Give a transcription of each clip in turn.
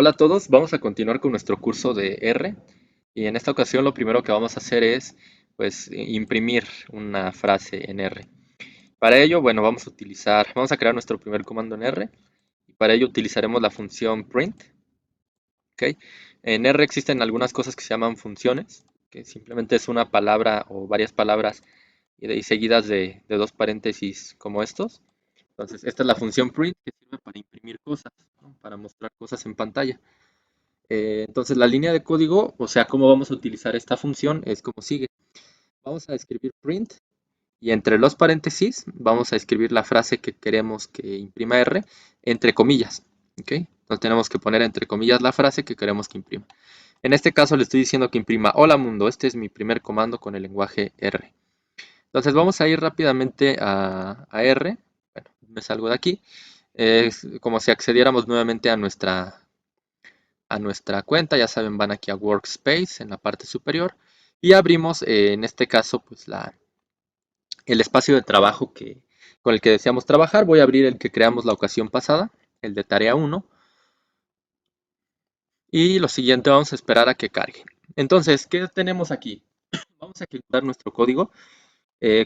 Hola a todos, vamos a continuar con nuestro curso de R y en esta ocasión lo primero que vamos a hacer es imprimir una frase en R. Para ello, bueno, vamos a crear nuestro primer comando en R y para ello utilizaremos la función print, ¿ok? En R existen algunas cosas que se llaman funciones, que simplemente es una palabra o varias palabras y seguidas de dos paréntesis como estos. Entonces, esta es la función print que sirve para imprimir cosas, ¿no? Para mostrar cosas en pantalla. Entonces la línea de código, o sea, cómo vamos a utilizar esta función es como sigue. Vamos a escribir print y entre los paréntesis vamos a escribir la frase que queremos que imprima R entre comillas. ¿Ok? Entonces tenemos que poner entre comillas la frase que queremos que imprima. En este caso le estoy diciendo que imprima hola mundo. Este es mi primer comando con el lenguaje R. Entonces vamos a ir rápidamente a R. Bueno, me salgo de aquí. Es como si accediéramos nuevamente a nuestra cuenta, ya saben, van aquí a Workspace en la parte superior y abrimos en este caso pues el espacio de trabajo con el que deseamos trabajar. Voy a abrir el que creamos la ocasión pasada, el de tarea 1 y lo siguiente vamos a esperar a que cargue. Entonces, ¿qué tenemos aquí? Vamos a ejecutar nuestro código.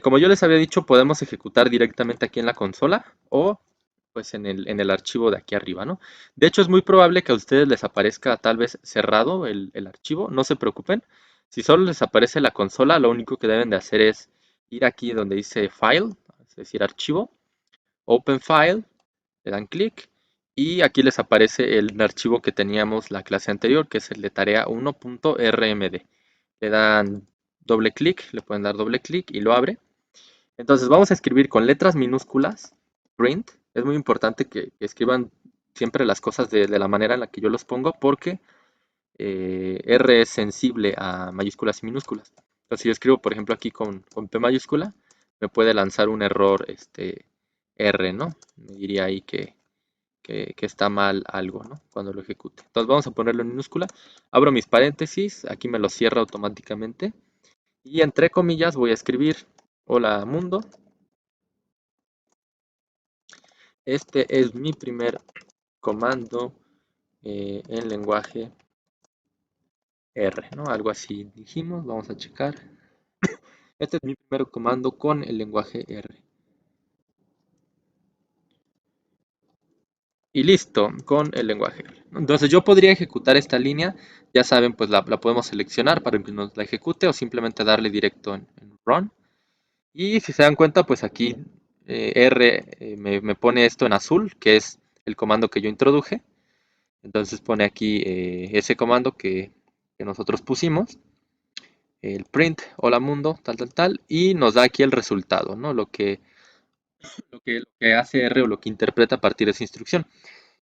Como yo les había dicho, podemos ejecutar directamente aquí en la consola o pues en el archivo de aquí arriba, ¿no? De hecho, es muy probable que a ustedes les aparezca tal vez cerrado el archivo, no se preocupen. Si solo les aparece la consola, lo único que deben de hacer es ir aquí donde dice File, es decir, Archivo, Open File, le dan clic y aquí les aparece el archivo que teníamos la clase anterior, que es el de tarea 1.rmd. Le dan doble clic, le pueden dar doble clic y lo abre. Entonces vamos a escribir con letras minúsculas print. Es muy importante que escriban siempre las cosas de la manera en la que yo los pongo porque R es sensible a mayúsculas y minúsculas. Entonces si yo escribo por ejemplo aquí con P mayúscula, me puede lanzar un error R, ¿no? Me diría ahí que está mal algo, ¿no? Cuando lo ejecute. Entonces vamos a ponerlo en minúscula. Abro mis paréntesis, aquí me lo cierra automáticamente. Y entre comillas voy a escribir hola mundo. Este es mi primer comando en lenguaje R, ¿no? Algo así dijimos, vamos a checar. Este es mi primer comando con el lenguaje R. Y listo, con el lenguaje R. Entonces yo podría ejecutar esta línea, ya saben, pues la podemos seleccionar para que nos la ejecute o simplemente darle directo en Run. Y si se dan cuenta, pues aquí R me pone esto en azul, que es el comando que yo introduje. Entonces pone aquí ese comando que nosotros pusimos, el print, hola mundo, tal, tal, tal, y nos da aquí el resultado, ¿no? Lo que hace R o lo que interpreta a partir de esa instrucción.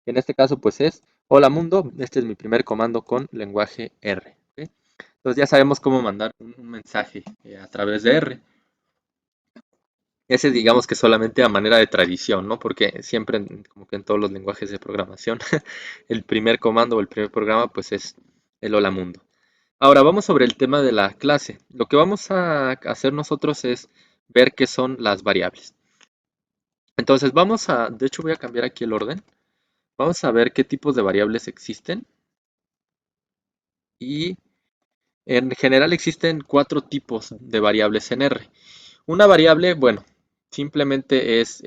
En este caso, pues es, hola mundo, este es mi primer comando con lenguaje R. ¿Ok? Entonces ya sabemos cómo mandar un mensaje a través de R. Ese digamos que solamente a manera de tradición, ¿no? Porque siempre, como que en todos los lenguajes de programación, el primer comando o el primer programa, pues es el hola mundo. Ahora vamos sobre el tema de la clase. Lo que vamos a hacer nosotros es ver qué son las variables. Entonces de hecho voy a cambiar aquí el orden. Vamos a ver qué tipos de variables existen. Y en general existen 4 tipos de variables en R. Una variable, bueno, simplemente es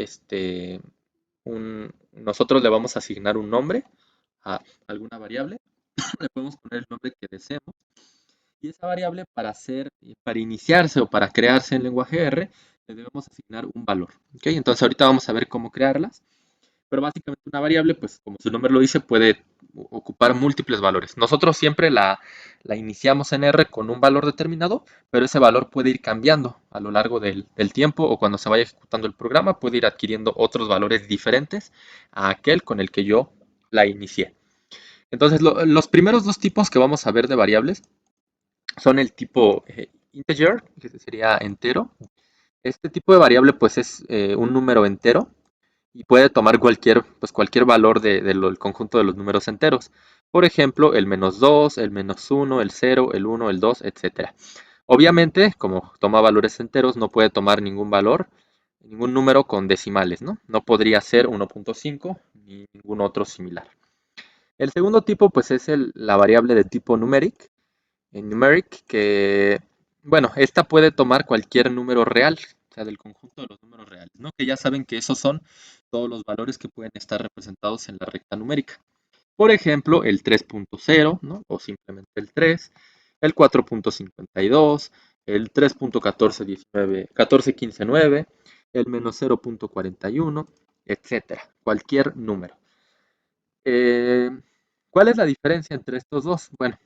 nosotros le vamos a asignar un nombre a alguna variable. Le podemos poner el nombre que deseemos. Y esa variable para iniciarse o para crearse en lenguaje R, le debemos asignar un valor. ¿Ok? Entonces ahorita vamos a ver cómo crearlas. Pero básicamente una variable, pues como su nombre lo dice, puede ocupar múltiples valores. Nosotros siempre la iniciamos en R con un valor determinado, pero ese valor puede ir cambiando a lo largo del tiempo o cuando se vaya ejecutando el programa, puede ir adquiriendo otros valores diferentes a aquel con el que yo la inicié. Entonces, los primeros dos tipos que vamos a ver de variables son el tipo integer, que sería entero. Este tipo de variable pues es un número entero y puede tomar cualquier valor del conjunto de los números enteros. Por ejemplo, el -2, el -1, el 0, el 1, el 2, etcétera. Obviamente, como toma valores enteros, no puede tomar ningún valor, ningún número con decimales, ¿no? No podría ser 1.5 ni ningún otro similar. El segundo tipo, pues es la variable de tipo numeric, en numeric, que, bueno, esta puede tomar cualquier número real, o sea, del conjunto de los números reales, ¿no? Que ya saben que esos son todos los valores que pueden estar representados en la recta numérica. Por ejemplo, el 3.0, ¿no? O simplemente el 3, el 4.52, el 3.1415.9, el menos 0.41, etcétera, cualquier número. Eh, ¿Cuál es la diferencia entre estos dos? Bueno,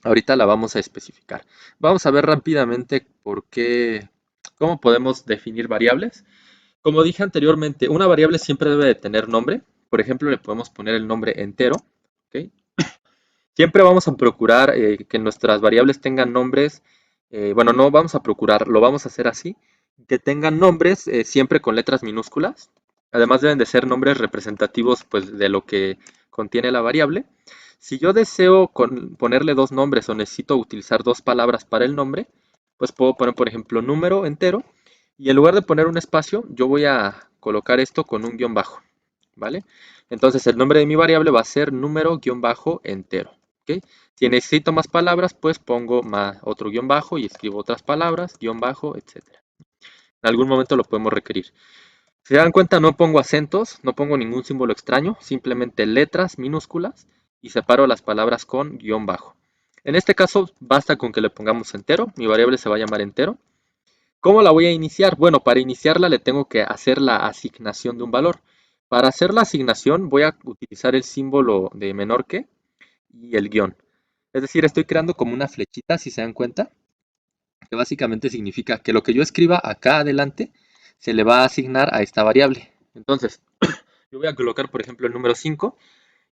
ahorita la vamos a especificar. Vamos a ver rápidamente cómo podemos definir variables. Como dije anteriormente, una variable siempre debe de tener nombre. Por ejemplo, le podemos poner el nombre entero. ¿Ok? Siempre vamos a procurar que nuestras variables tengan nombres. Bueno, no vamos a procurar, lo vamos a hacer así. Que tengan nombres siempre con letras minúsculas. Además deben de ser nombres representativos pues, de lo que contiene la variable. Si yo deseo ponerle dos nombres o necesito utilizar dos palabras para el nombre, pues puedo poner, por ejemplo, número entero. Y en lugar de poner un espacio, yo voy a colocar esto con un guión bajo. ¿Vale? Entonces el nombre de mi variable va a ser número guión bajo entero. ¿Ok? Si necesito más palabras, pues pongo más otro guión bajo y escribo otras palabras, guión bajo, etcétera. En algún momento lo podemos requerir. Si se dan cuenta, no pongo acentos, no pongo ningún símbolo extraño, simplemente letras minúsculas y separo las palabras con guión bajo. En este caso, basta con que le pongamos entero, mi variable se va a llamar entero. ¿Cómo la voy a iniciar? Bueno, para iniciarla le tengo que hacer la asignación de un valor. Para hacer la asignación voy a utilizar el símbolo de menor que y el guión. Es decir, estoy creando como una flechita, si se dan cuenta, que básicamente significa que lo que yo escriba acá adelante se le va a asignar a esta variable. Entonces, yo voy a colocar, por ejemplo, el número 5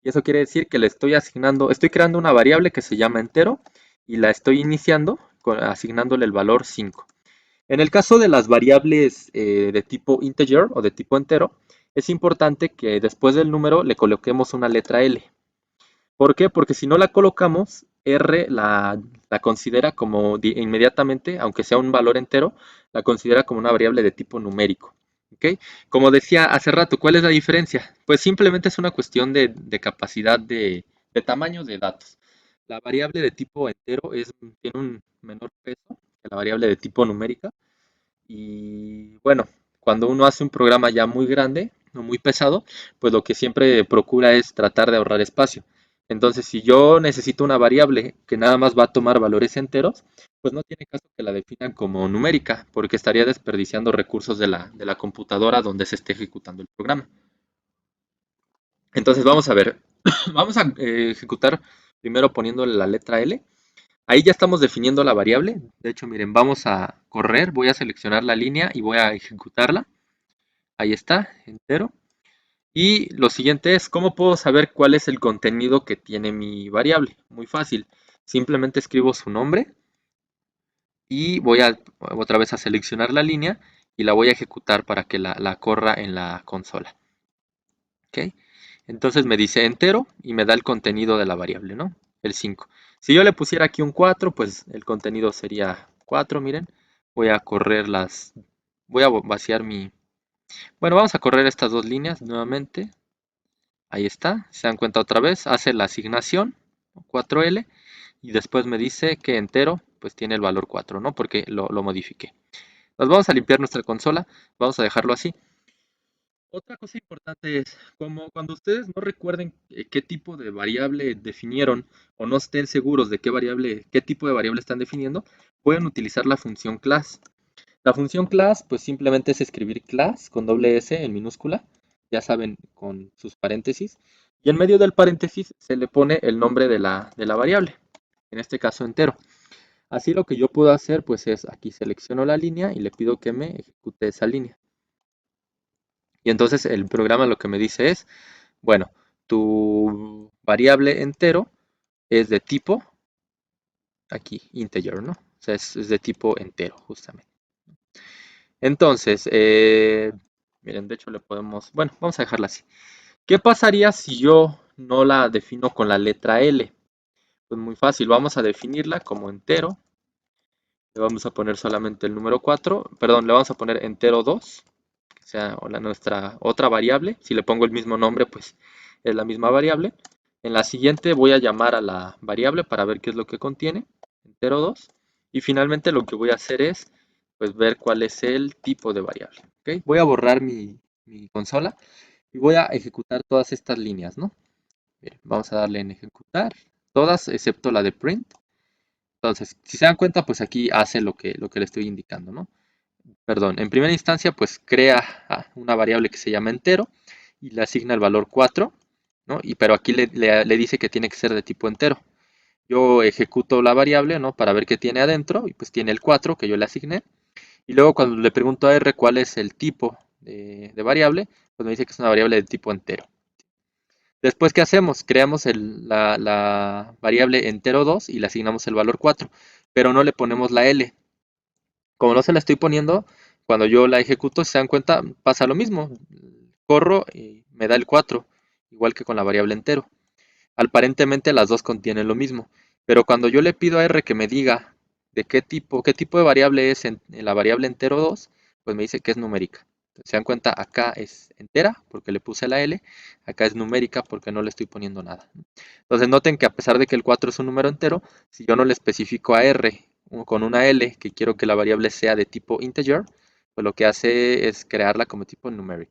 y eso quiere decir que le estoy asignando, estoy creando una variable que se llama entero y la estoy iniciando asignándole el valor 5. En el caso de las variables de tipo integer o de tipo entero, es importante que después del número le coloquemos una letra L. ¿Por qué? Porque si no la colocamos, R la considera como inmediatamente, aunque sea un valor entero, la considera como una variable de tipo numérico. ¿Ok? Como decía hace rato, ¿cuál es la diferencia? Pues simplemente es una cuestión de capacidad de tamaño de datos. La variable de tipo entero tiene un menor peso que la variable de tipo numérica. Y bueno, cuando uno hace un programa ya muy grande o muy pesado, pues lo que siempre procura es tratar de ahorrar espacio. Entonces, si yo necesito una variable que nada más va a tomar valores enteros, pues no tiene caso que la definan como numérica, porque estaría desperdiciando recursos de la computadora donde se esté ejecutando el programa. Entonces, vamos a ver, vamos a ejecutar primero poniéndole la letra L. Ahí ya estamos definiendo la variable. De hecho, miren, vamos a correr, voy a seleccionar la línea y voy a ejecutarla. Ahí está, entero. Y lo siguiente es, ¿cómo puedo saber cuál es el contenido que tiene mi variable? Muy fácil. Simplemente escribo su nombre y voy a otra vez a seleccionar la línea y la voy a ejecutar para que la corra en la consola. ¿Ok? Entonces me dice entero y me da el contenido de la variable, ¿no? El 5. Si yo le pusiera aquí un 4, pues el contenido sería 4, miren. Voy a correr voy a vaciar bueno, vamos a correr estas dos líneas nuevamente. Ahí está, se dan cuenta otra vez, hace la asignación 4L y después me dice que entero pues tiene el valor 4, ¿no? Porque lo modifiqué. Nos vamos a limpiar nuestra consola, vamos a dejarlo así. Otra cosa importante es, como cuando ustedes no recuerden qué tipo de variable definieron o no estén seguros de qué tipo de variable están definiendo, pueden utilizar la función class. La función class, pues simplemente es escribir class con doble S en minúscula, ya saben, con sus paréntesis, y en medio del paréntesis se le pone el nombre de la variable, en este caso entero. Así lo que yo puedo hacer, pues es aquí selecciono la línea y le pido que me ejecute esa línea. Y entonces el programa lo que me dice es, bueno, tu variable entero es de tipo, aquí, integer, ¿no? O sea, es de tipo entero, justamente. Entonces, miren, de hecho le podemos, bueno, vamos a dejarla así. ¿Qué pasaría si yo no la defino con la letra L? Pues muy fácil, vamos a definirla como entero. Le vamos a poner solamente el número 4, perdón, le vamos a poner entero 2, que sea nuestra otra variable. Si le pongo el mismo nombre, pues es la misma variable. En la siguiente voy a llamar a la variable para ver qué es lo que contiene, entero 2. Y finalmente lo que voy a hacer es pues ver cuál es el tipo de variable. ¿Ok? Voy a borrar mi consola y voy a ejecutar todas estas líneas, ¿no? Bien, vamos a darle en ejecutar, todas excepto la de print. Entonces, si se dan cuenta, pues aquí hace lo que le estoy indicando, ¿no? Perdón, en primera instancia, pues crea una variable que se llama entero y le asigna el valor 4, ¿no? Pero aquí le dice que tiene que ser de tipo entero. Yo ejecuto la variable, ¿no? Para ver qué tiene adentro y pues tiene el 4 que yo le asigné. Y luego cuando le pregunto a R cuál es el tipo de variable, pues me dice que es una variable de tipo entero. Después, ¿qué hacemos? Creamos la variable entero 2 y le asignamos el valor 4, pero no le ponemos la L. Como no se la estoy poniendo, cuando yo la ejecuto, si se dan cuenta, pasa lo mismo. Corro y me da el 4, igual que con la variable entero. Aparentemente las dos contienen lo mismo, pero cuando yo le pido a R que me diga de qué tipo de variable es en la variable entero 2, pues me dice que es numérica. Se dan cuenta, acá es entera porque le puse la L, acá es numérica porque no le estoy poniendo nada. Entonces noten que a pesar de que el 4 es un número entero, si yo no le especifico a R con una L que quiero que la variable sea de tipo integer, pues lo que hace es crearla como tipo numeric.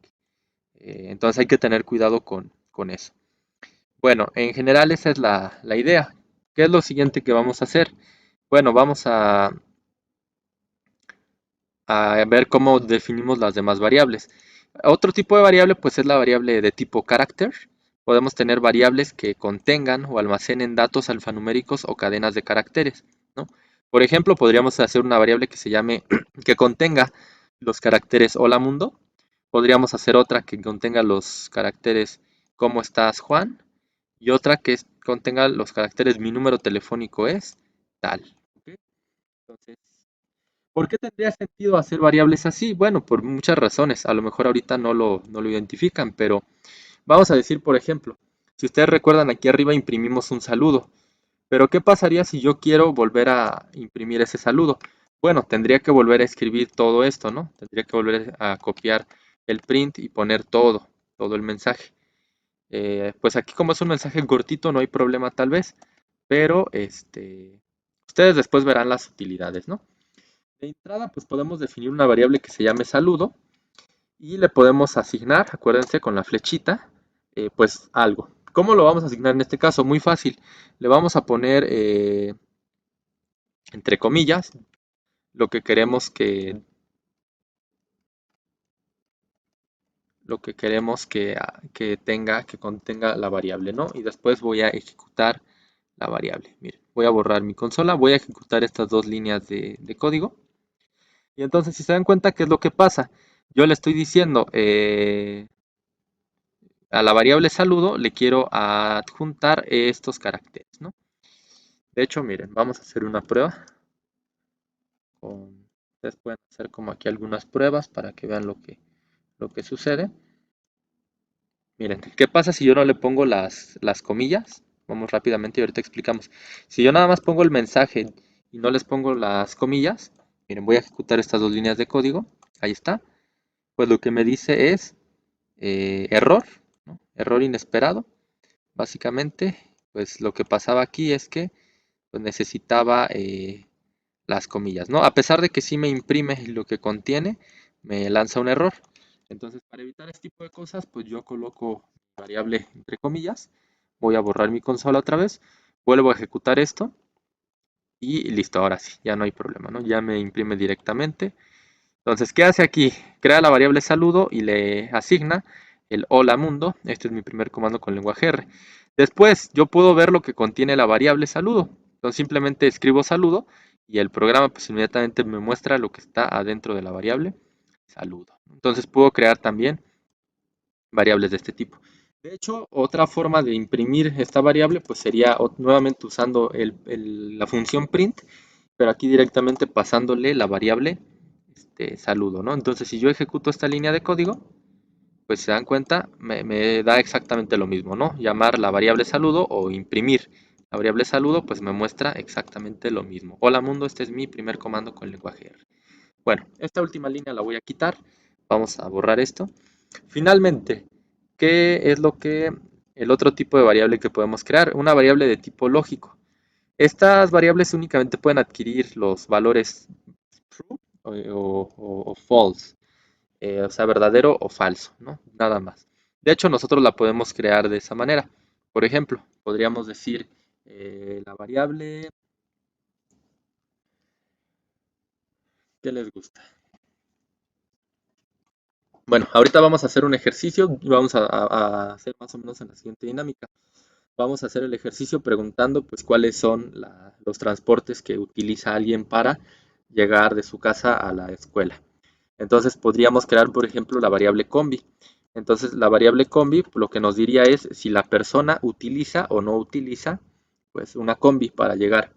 Entonces hay que tener cuidado con eso. Bueno, en general esa es la idea. ¿Qué es lo siguiente que vamos a hacer? Bueno, vamos a ver cómo definimos las demás variables. Otro tipo de variable pues es la variable de tipo character. Podemos tener variables que contengan o almacenen datos alfanuméricos o cadenas de caracteres, ¿no? Por ejemplo, podríamos hacer una variable que se llame que contenga los caracteres hola mundo. Podríamos hacer otra que contenga los caracteres ¿cómo estás, Juan? Y otra que contenga los caracteres mi número telefónico es tal. ¿Ok? Entonces, ¿por qué tendría sentido hacer variables así? Bueno, por muchas razones. A lo mejor ahorita no lo identifican, pero vamos a decir, por ejemplo, si ustedes recuerdan, aquí arriba imprimimos un saludo. Pero ¿qué pasaría si yo quiero volver a imprimir ese saludo? Bueno, tendría que volver a escribir todo esto, ¿no? Tendría que volver a copiar el print y poner todo el mensaje. Pues aquí como es un mensaje cortito no hay problema tal vez, pero ustedes después verán las utilidades, ¿no? De entrada pues podemos definir una variable que se llame saludo y le podemos asignar, acuérdense con la flechita, pues algo. ¿Cómo lo vamos a asignar en este caso? Muy fácil. Le vamos a poner entre comillas lo que queremos que contenga la variable, ¿no? Y después voy a ejecutar la variable. Miren, voy a borrar mi consola, voy a ejecutar estas dos líneas de código. Y entonces, si se dan cuenta, ¿qué es lo que pasa? Yo le estoy diciendo a la variable saludo, le quiero adjuntar estos caracteres, ¿no? De hecho, miren, vamos a hacer una prueba. Ustedes pueden hacer como aquí algunas pruebas para que vean lo que sucede. Miren, ¿qué pasa si yo no le pongo las comillas? Vamos rápidamente y ahorita explicamos. Si yo nada más pongo el mensaje y no les pongo las comillas, miren, voy a ejecutar estas dos líneas de código. Ahí está. Pues lo que me dice es error, ¿no? Error inesperado. Básicamente, pues lo que pasaba aquí es que pues, necesitaba las comillas, ¿no? A pesar de que sí me imprime lo que contiene, me lanza un error. Entonces, para evitar este tipo de cosas, pues yo coloco variable entre comillas, voy a borrar mi consola otra vez, vuelvo a ejecutar esto y listo, ahora sí, ya no hay problema, ¿no? Ya me imprime directamente. Entonces, ¿qué hace aquí? Crea la variable saludo y le asigna el hola mundo. Este es mi primer comando con lenguaje R. Después, yo puedo ver lo que contiene la variable saludo. Entonces, simplemente escribo saludo y el programa pues inmediatamente me muestra lo que está adentro de la variable saludo. Entonces, puedo crear también variables de este tipo. De hecho, otra forma de imprimir esta variable pues sería nuevamente usando la función print, pero aquí directamente pasándole la variable saludo, ¿no? Entonces, si yo ejecuto esta línea de código, pues se dan cuenta, me da exactamente lo mismo, ¿no? Llamar la variable saludo o imprimir la variable saludo, pues me muestra exactamente lo mismo. Hola mundo, este es mi primer comando con el lenguaje R. Bueno, esta última línea la voy a quitar. Vamos a borrar esto. Finalmente, ¿qué es lo que el otro tipo de variable que podemos crear, una variable de tipo lógico. Estas variables únicamente pueden adquirir los valores true o false, o sea, verdadero o falso, ¿no? Nada más. De hecho, nosotros la podemos crear de esa manera. Por ejemplo, podríamos decir la variable, ¿qué les gusta? Bueno, ahorita vamos a hacer un ejercicio y vamos a hacer más o menos en la siguiente dinámica. Vamos a hacer el ejercicio preguntando pues cuáles son los transportes que utiliza alguien para llegar de su casa a la escuela. Entonces podríamos crear, por ejemplo, la variable combi. Entonces la variable combi lo que nos diría es si la persona utiliza o no utiliza pues una combi para llegar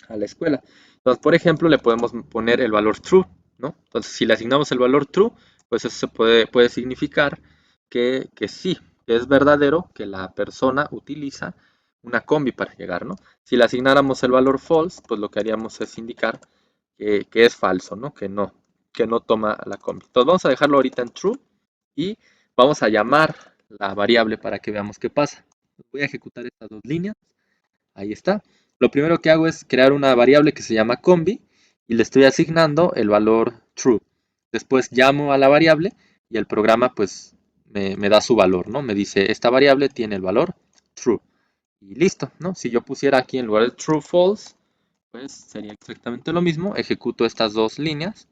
a la escuela. Entonces, por ejemplo, le podemos poner el valor true, ¿no? Entonces, si le asignamos el valor true, pues eso puede significar que sí, que es verdadero que la persona utiliza una combi para llegar, ¿no? Si le asignáramos el valor false, pues lo que haríamos es indicar que es falso, ¿no? Que no toma la combi. Entonces, vamos a dejarlo ahorita en true y vamos a llamar la variable para que veamos qué pasa. Voy a ejecutar estas dos líneas. Ahí está. Lo primero que hago es crear una variable que se llama combi y le estoy asignando el valor true. Después llamo a la variable y el programa pues me da su valor, ¿no? Me dice, esta variable tiene el valor true. Y listo, ¿no? Si yo pusiera aquí en lugar de true false, pues sería exactamente lo mismo. Ejecuto estas dos líneas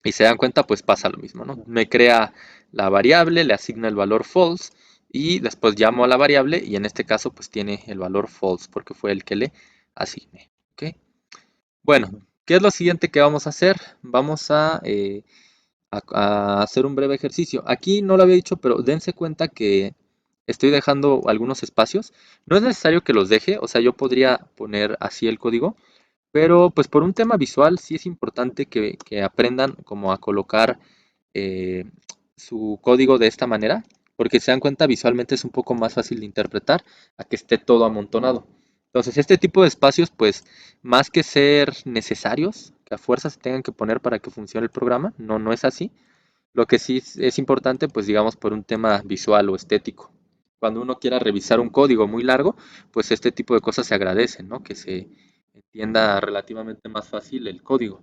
y se dan cuenta, pues pasa lo mismo, ¿no? Me crea la variable, le asigna el valor false y después llamo a la variable y en este caso pues tiene el valor false porque fue el que le asigné, ¿ok? Bueno, ¿qué es lo siguiente que vamos a hacer? Vamos a hacer un breve ejercicio. Aquí no lo había dicho, pero dense cuenta que estoy dejando algunos espacios. No es necesario que los deje, o sea, yo podría poner así el código, pero pues por un tema visual sí es importante que aprendan como a colocar eh, su código de esta manera, porque se dan cuenta visualmente es un poco más fácil de interpretar a que esté todo amontonado. Entonces este tipo de espacios pues más que ser necesarios, que a fuerza se tengan que poner para que funcione el programa, no es así. Lo que sí es importante pues digamos por un tema visual o estético. Cuando uno quiera revisar un código muy largo, pues este tipo de cosas se agradecen, ¿no? Que se entienda relativamente más fácil el código.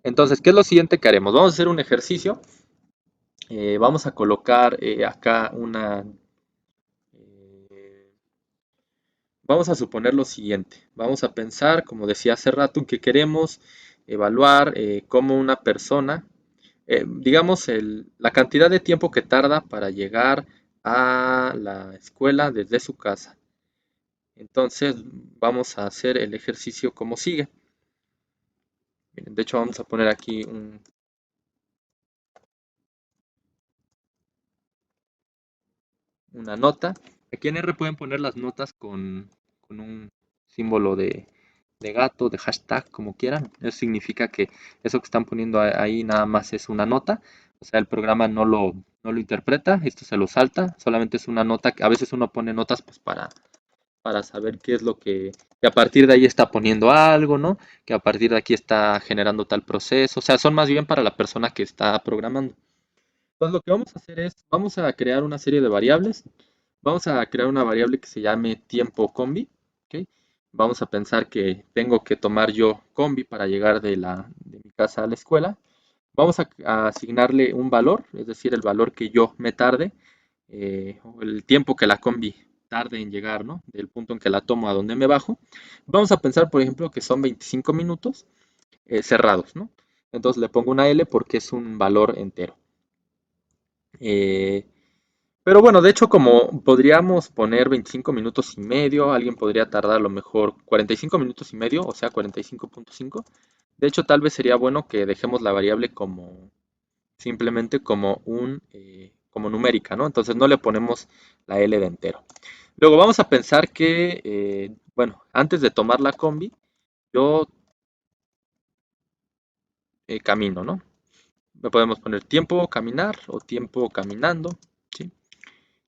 Entonces, ¿qué es lo siguiente que haremos? Vamos a hacer un ejercicio. Vamos a colocar acá eh, vamos a suponer lo siguiente. Vamos a pensar, como decía hace rato, que queremos evaluar cómo una persona, digamos, la cantidad de tiempo que tarda para llegar a la escuela desde su casa. Entonces, vamos a hacer el ejercicio como sigue. Miren, de hecho, vamos a poner aquí una nota. Aquí en R pueden poner las notas con un símbolo de gato, de hashtag, como quieran. Eso significa que eso que están poniendo ahí nada más es una nota. O sea, el programa no lo interpreta, esto se lo salta, solamente es una nota. A veces uno pone notas pues para saber qué es lo que a partir de ahí está poniendo algo, ¿no? Que a partir de aquí está generando tal proceso. O sea, son más bien para la persona que está programando. Entonces lo que vamos a hacer es, vamos a crear una serie de variables. Vamos a crear una variable que se llame tiempo combi. ¿Ok? Vamos a pensar que tengo que tomar yo combi para llegar de mi casa a la escuela. Vamos a asignarle un valor, es decir, el valor que yo me tarde, o el tiempo que la combi tarde en llegar, ¿no? Del punto en que la tomo a donde me bajo. Vamos a pensar, por ejemplo, que son 25 minutos cerrados, ¿no? Entonces le pongo una L porque es un valor entero. Eh, pero bueno, de hecho, como podríamos poner 25 minutos y medio, alguien podría tardar a lo mejor 45 minutos y medio, o sea, 45.5. De hecho, tal vez sería bueno que dejemos la variable como simplemente como como numérica, ¿no? Entonces no le ponemos la L de entero. Luego vamos a pensar que, bueno, antes de tomar la combi, yo camino, ¿no? Le podemos poner tiempo caminar o tiempo caminando, ¿sí?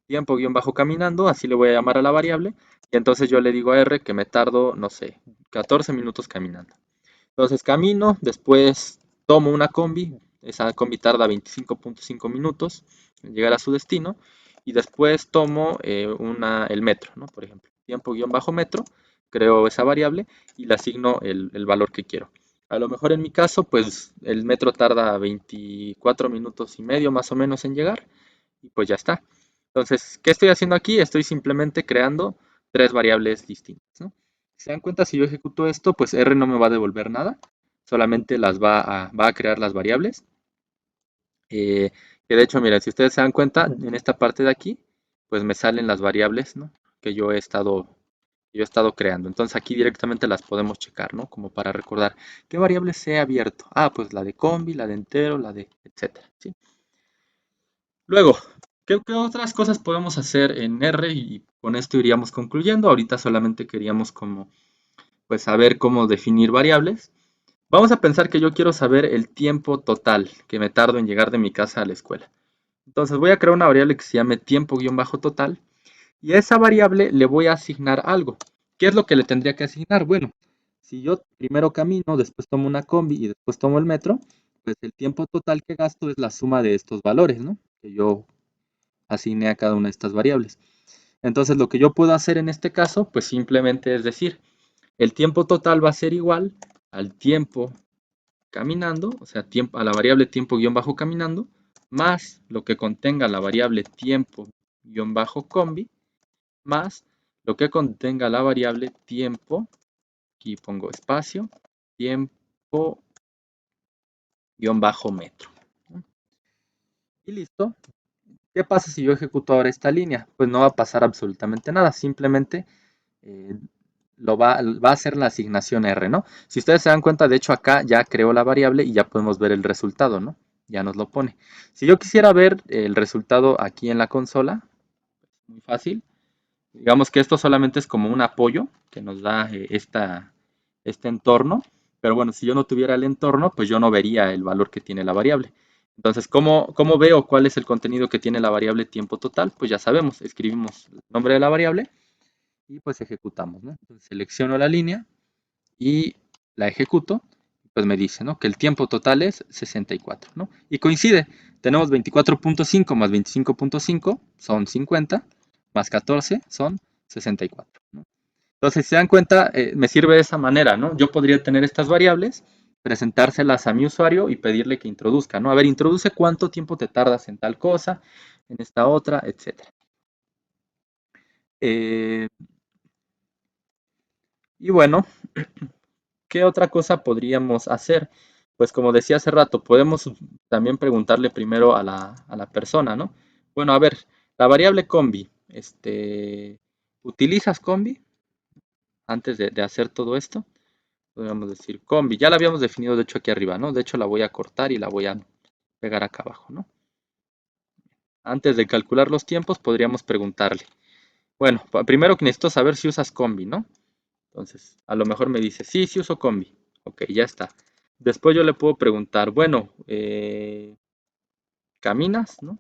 Tiempo guión bajo caminando, así le voy a llamar a la variable, y entonces yo le digo a R que me tardo, no sé, 14 minutos caminando. Entonces camino, después tomo una combi, esa combi tarda 25.5 minutos en llegar a su destino, y después tomo el metro, ¿no? Por ejemplo, tiempo guión bajo metro, creo esa variable y le asigno el valor que quiero. A lo mejor en mi caso, pues el metro tarda 24 minutos y medio más o menos en llegar y pues ya está. Entonces, ¿qué estoy haciendo aquí? Estoy simplemente creando tres variables distintas, ¿no? Si se dan cuenta, si yo ejecuto esto, pues R no me va a devolver nada, solamente va a crear las variables. Que de hecho, mira, si ustedes se dan cuenta, en esta parte de aquí, pues me salen las variables, ¿no? Que yo he estado creando. Entonces aquí directamente las podemos checar, ¿no? Como para recordar, ¿qué variables he abierto? Ah, pues la de combi, la de entero, la de etcétera, ¿sí? Luego, ¿qué otras cosas podemos hacer en R? Y con esto iríamos concluyendo. Ahorita solamente queríamos como, pues, saber cómo definir variables. Vamos a pensar que yo quiero saber el tiempo total que me tardo en llegar de mi casa a la escuela. Entonces voy a crear una variable que se llame tiempo-total y a esa variable le voy a asignar algo. ¿Qué es lo que le tendría que asignar? Bueno, si yo primero camino, después tomo una combi y después tomo el metro, pues el tiempo total que gasto es la suma de estos valores, ¿no? Que yo asigné a cada una de estas variables. Entonces lo que yo puedo hacer en este caso, pues simplemente es decir, el tiempo total va a ser igual al tiempo caminando, o sea, a la variable tiempo-caminando, más lo que contenga la variable tiempo-combi, más lo que contenga la variable tiempo, aquí pongo espacio, tiempo-metro. Y listo. ¿Qué pasa si yo ejecuto ahora esta línea? Pues no va a pasar absolutamente nada, simplemente eh, va a hacer la asignación R, ¿no? Si ustedes se dan cuenta, de hecho acá ya creó la variable y ya podemos ver el resultado, ¿no? Ya nos lo pone. Si yo quisiera ver el resultado aquí en la consola, muy fácil. Digamos que esto solamente es como un apoyo que nos da este entorno, pero bueno, si yo no tuviera el entorno, pues yo no vería el valor que tiene la variable. Entonces, ¿cómo veo cuál es el contenido que tiene la variable tiempo total? Pues ya sabemos, escribimos el nombre de la variable y pues ejecutamos, ¿no? Entonces, selecciono la línea y la ejecuto, pues me dice, ¿no? Que el tiempo total es 64, ¿no? Y coincide, tenemos 24.5 más 25.5 son 50, más 14 son 64, ¿no? Entonces, si se dan cuenta, me sirve de esa manera, ¿no? Yo podría tener estas variables, presentárselas a mi usuario y pedirle que introduzca, ¿no? A ver, introduce cuánto tiempo te tardas en tal cosa, en esta otra, etcétera. Eh, y bueno, ¿qué otra cosa podríamos hacer? Pues como decía hace rato, podemos también preguntarle primero a la persona, ¿no? Bueno, a ver, la variable combi, ¿utilizas combi antes de hacer todo esto? Podríamos decir combi, ya la habíamos definido de hecho aquí arriba, ¿no? De hecho la voy a cortar y la voy a pegar acá abajo, ¿no? Antes de calcular los tiempos podríamos preguntarle, bueno, primero que necesito saber si usas combi, ¿no? Entonces, a lo mejor me dice, sí, sí uso combi. Ok, ya está. Después yo le puedo preguntar, bueno, ¿caminas? ¿No?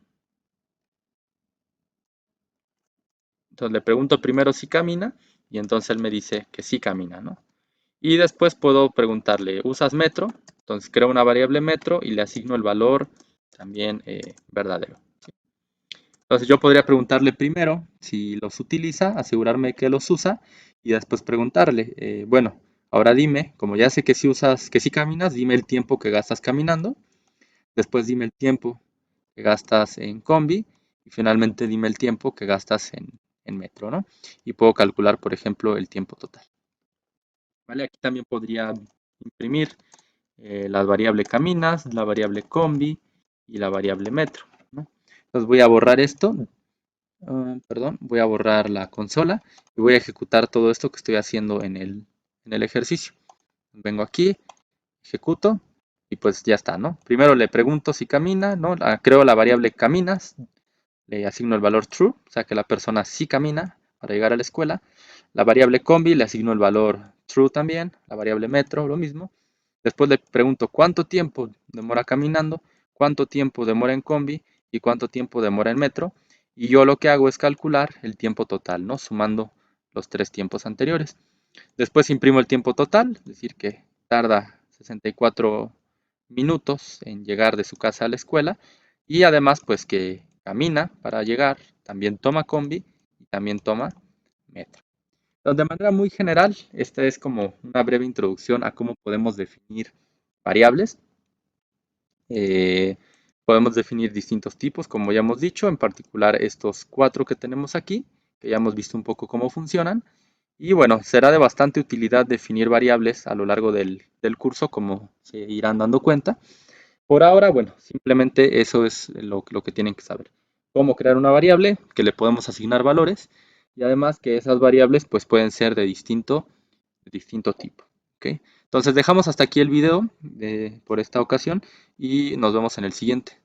Entonces le pregunto primero si camina y entonces él me dice que sí camina, ¿no? Y después puedo preguntarle, ¿usas metro? Entonces creo una variable metro y le asigno el valor también verdadero. ¿Sí? Entonces yo podría preguntarle primero si los utiliza, asegurarme que los usa y después preguntarle, bueno, ahora dime, como ya sé que si usas, que si caminas, dime el tiempo que gastas caminando. Después dime el tiempo que gastas en combi y finalmente dime el tiempo que gastas en metro, ¿no? Y puedo calcular, por ejemplo, el tiempo total. ¿Vale? Aquí también podría imprimir la variable caminas, la variable combi y la variable metro, ¿no? Entonces voy a borrar esto, perdón, voy a borrar la consola y voy a ejecutar todo esto que estoy haciendo en el ejercicio. Vengo aquí, ejecuto y pues ya está, ¿no? Primero le pregunto si camina, ¿no? Creo la variable caminas, le asigno el valor true, o sea que la persona sí camina para llegar a la escuela. La variable combi le asigno el valor true también, la variable metro lo mismo. Después le pregunto cuánto tiempo demora caminando, cuánto tiempo demora en combi y cuánto tiempo demora en metro. Y yo lo que hago es calcular el tiempo total, ¿no? Sumando los tres tiempos anteriores. Después imprimo el tiempo total, es decir, que tarda 64 minutos en llegar de su casa a la escuela y además pues que camina para llegar también toma combi y también toma metro. Entonces, de manera muy general, esta es como una breve introducción a cómo podemos definir variables. Eh, Podemos definir distintos tipos, como ya hemos dicho, en particular estos 4 que tenemos aquí, que ya hemos visto un poco cómo funcionan. Y bueno, será de bastante utilidad definir variables a lo largo del curso, como se irán dando cuenta. Por ahora, bueno, simplemente eso es lo que tienen que saber. Cómo crear una variable, que le podemos asignar valores, y además que esas variables pues pueden ser de distinto tipo. ¿Ok? Entonces dejamos hasta aquí el video por esta ocasión y nos vemos en el siguiente.